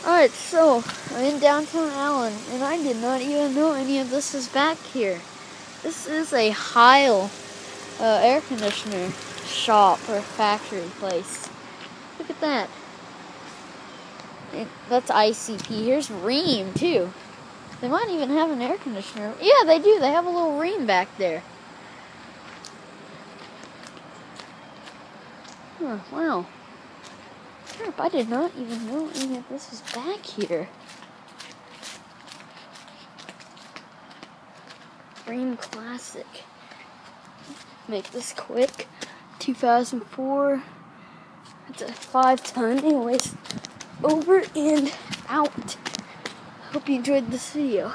Alright, so I'm in downtown Allen, and I did not even know any of this was back here. This is a Heil air conditioner shop or factory place. Look at that. That's ICP. Here's Rheem, too. They might even have an air conditioner. Yeah, they do. They have a little Rheem back there. Huh, wow. Crap, I did not even know any of this was back here. Rheem Classic. Make this quick. 2004. It's a 5-ton. Anyways, over and out. Hope you enjoyed this video.